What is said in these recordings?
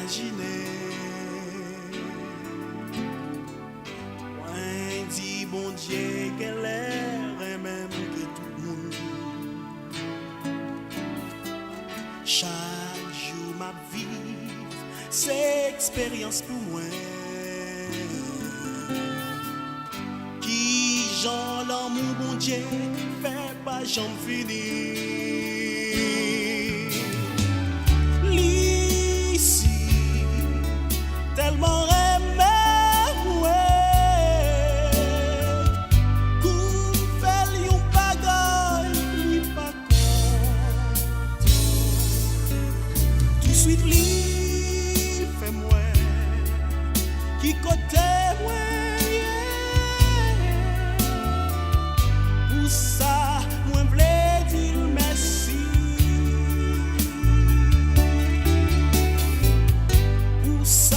imaginer. Moi, dit bon Dieu qu'elle est même que tout le monde. Chaque jour ma vie, c'est expérience pour moi. Qui j'en l'amour bon Dieu fait pas j'en finis. Tellement aimé, ouais, qu'on fait yon bagaille, li pas content. Tout de suite, li fait moi, qui côté moi, pour ça, moi v'lais dire merci. Pour ça.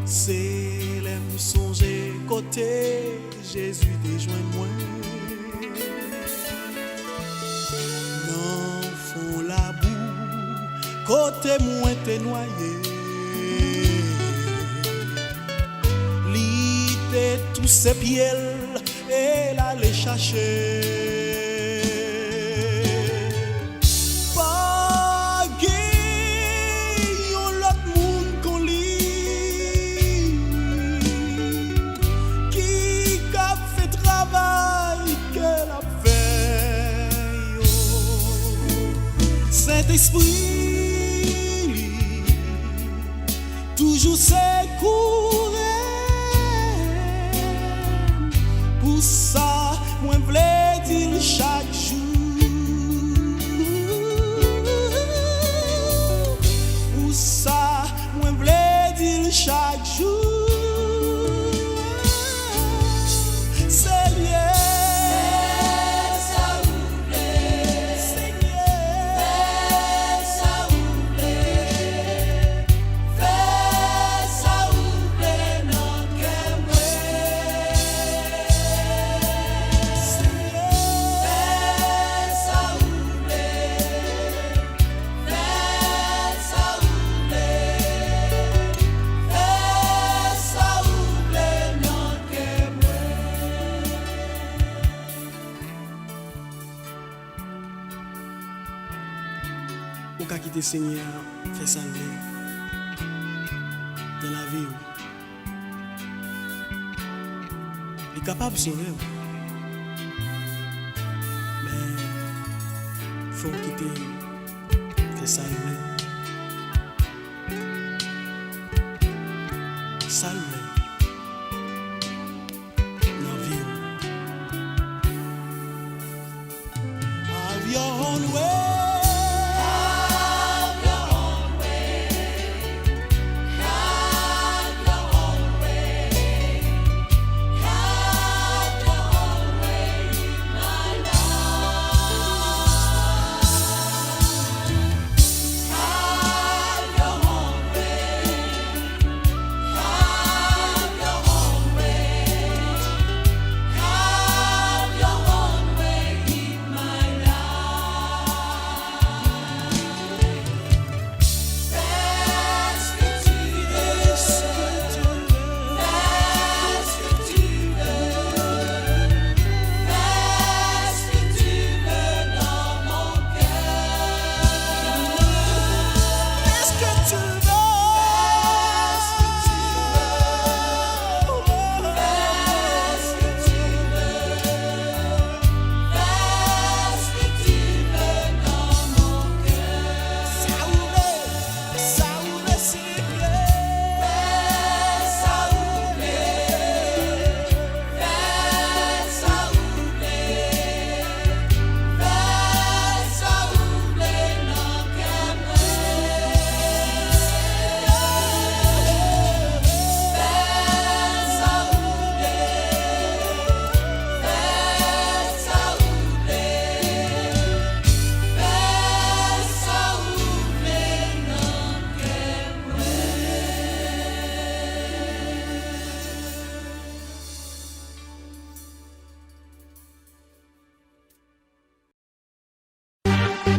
C'est l'aime songer côté Jésus déjoint moi. Non font la boue côté moi t'es noyé. L'idée tous ses pieds et l'aller chercher. Saint-Esprit, toujours secourir. Pour ça, moi v'lais dire chaque jour. Pour ça, moi v'lais dire chaque jour. Ou qu'à quitter Seigneur, fait salver dans la vie. Il est capable de sauver. Mais il faut quitter, fait salver. Salver dans la vie. Have your own way.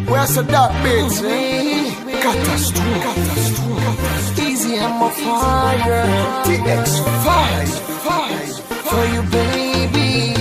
Where's the dark bits, Catastrophe. Easy, I'm a fire. TX5 For you, baby.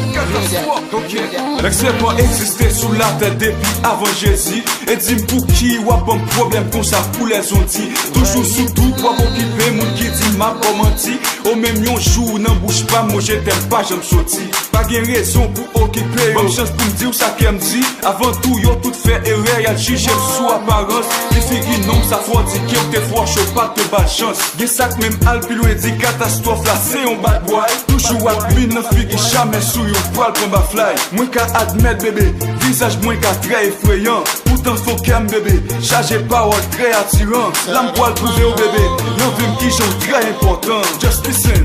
L'excès pas existé sous la tête depuis avant Jésus. Et dis pour qui ou un problème comme ça pour les ondits. Toujours sous tout pour occuper mon qui dit m'a pas menti. Au même yon jour n'en bouge pas, moi je t'aime pas, j'aime sorti. Pas gain raison pour occuper. Bonne chance pour me dire ça qu'elle me dit. Avant tout yo tout fait erreur, y'a jugé sous apparence. Les filles non ça faut dire qu'il te fois chaud pas de bad chance. Gen sac même al plus loin dit catastrophe là c'est un bad boy. Toujours à mine nan fille jamais sous yon poil pour ma fly. Moins qu'à admettre bébé, visage moins qu'à très effrayant. Pourtant faut qu'aime bébé, chargé parole très attirant. L'âme poil prouvé au bébé, non vim qui j'en très important. Just listen.